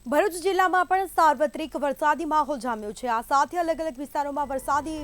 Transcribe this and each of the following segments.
ભરૂચ જિલ્લામાં પણ સાર્વત્રિક વરસાદી માહોલ જામ્યો છે। આ સાથે અલગ અલગ વિસ્તારોમાં વરસાદી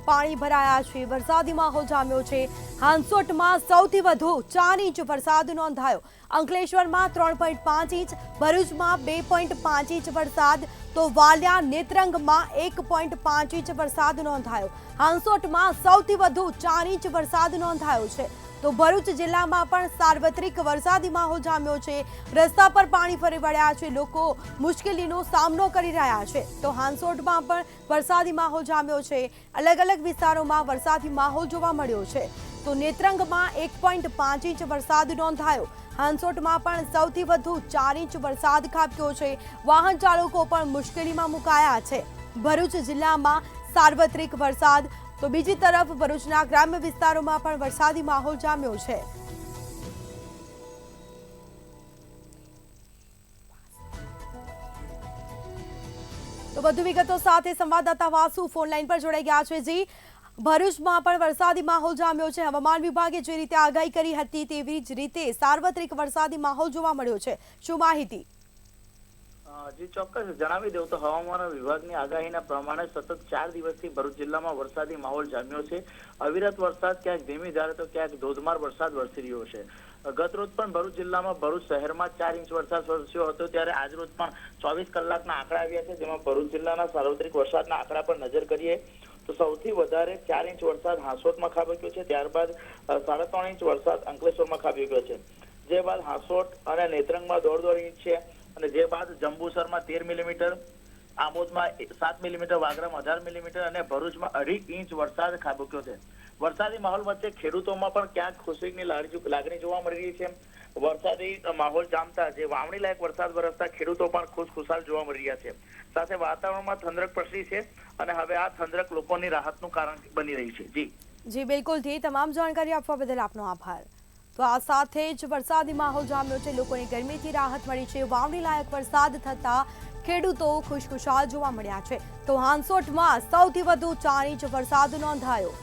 પાણી ભરાયા છે। વરસાદી માહોલ જામ્યો છે। હાંસોટમાં સૌથી વધુ 4 ઇંચ વરસાદ નોંધાયો। અંકલેશ્વરમાં 3.5 ઇંચ, ભરૂચમાં 2.5 ઇંચ વરસાદ, તો વાલિયા નેત્રંગમાં 1.5 ઇંચ વરસાદ નોંધાયો। હાંસોટમાં સૌથી વધુ 4 ઇંચ વરસાદ નોંધાયો છે। તો ભરૂચ જિલ્લામાં પણ સાર્વત્રિક વરસાદી માહોલ જામ્યો છે। રસ્તા પર પાણી ફરી વળ્યા છે, લોકો મુશ્કેલીનો સામનો કરી રહ્યા છે। તો હાંસોટમાં પણ વરસાદી માહોલ જામ્યો છે। અલગ અલગ વિસ્તારોમાં વરસાદી માહોલ જોવા મળ્યો છે। તો નેત્રંગમાં 1.5 ઇંચ વરસાદ નોંધાયો। હાંસોટમાં પણ સૌથી વધુ 4 ઇંચ વરસાદ ખાબક્યો છે। વાહન ચાલકો પણ મુશ્કેલીમાં મુકાયા છે। ભરૂચ જિલ્લામાં સાર્વત્રિક વરસાદ, તો બીજી તરફ ભરૂચના ગ્રામ્ય વિસ્તારોમાં પણ વરસાદી માહોલ જામ્યો છે। તો વધુ વિગતો સાથે સંવાદદાતા વાસુ ફોન લાઈન પર જોડાઈ ગયા છે। જી, ભરૂચમાં પણ વરસાદી માહોલ જામ્યો છે। હવામાન વિભાગે જે રીતે આગાહી કરી હતી તેવી જ રીતે સાર્વત્રિક વરસાદી માહોલ જોવા મળ્યો છે। શું માહિતી? જી ચોક્કસ જણાવી દઉં તો હવામાન વિભાગની આગાહીના પ્રમાણે સતત 4 દિવસથી ભરૂચ જિલ્લામાં વરસાદી માહોલ જામ્યો છે। અવિરત વરસાદ, ક્યાંક ધીમી ધારે તો ક્યાંક ધોધમાર વરસાદ વરસી રહ્યો છે। ગતરોજ પણ ભરૂચ જિલ્લામાં ભરૂચ શહેરમાં 4 ઇંચ વરસાદ વરસ્યો હતો, ત્યારે આજરોજ પણ 24 કલાકના આંકડા આવ્યા છે, જેમાં ભરૂચ જિલ્લાના સાર્વત્રિક વરસાદના આંકડા પર નજર કરીએ તો સૌથી વધારે 4 ઇંચ વરસાદ હાંસોટમાં ખાબક્યો છે। ત્યારબાદ 3.5 ઇંચ વરસાદ અંકલેશ્વરમાં ખાબક્યો છે। જે બાદ હાંસોટ અને નેત્રંગમાં 1.5 ઇંચ છે, અને જે બાદ જંબુસરમાં 13 મિલીમીટર, આમોદમાં 7 મિલીમીટર, વાગરામાં 18 મિલીમીટર અને ભરૂચમાં 2.5 ઇંચ વરસાદ ખાબક્યો છે। વરસાદી માહોલ વચ્ચે ખેડૂતોમાં પણ ક્યાંક ખુશીની લાગણી જોવા મળી રહી છે। વરસાદી માહોલ જામતા જે વાવણી લાયક વરસાદ વરસતા ખેડૂતો પણ ખુશખુશાલ જોવા મળી રહ્યા છે। સાથે વાતાવરણમાં ઠંડક પ્રસરી છે, અને હવે આ ઠંડક લોકોની રાહતનું કારણ બની રહી છે। જી બિલકુલ જી, તમામ જાણકારી આપવા બદલ આપનો આભાર। તો આ સાથે જ વરસાદી માહોલ જામ્યો છે। લોકોને ગરમીથી રાહત મળી છે। વાવણી લાયક વરસાદ થતા ખેડૂતો ખુશખુશાલ જોવા મળ્યા છે। તો હાંસોટમાં સૌથી વધુ 4 ઇંચ વરસાદ નોંધાયો।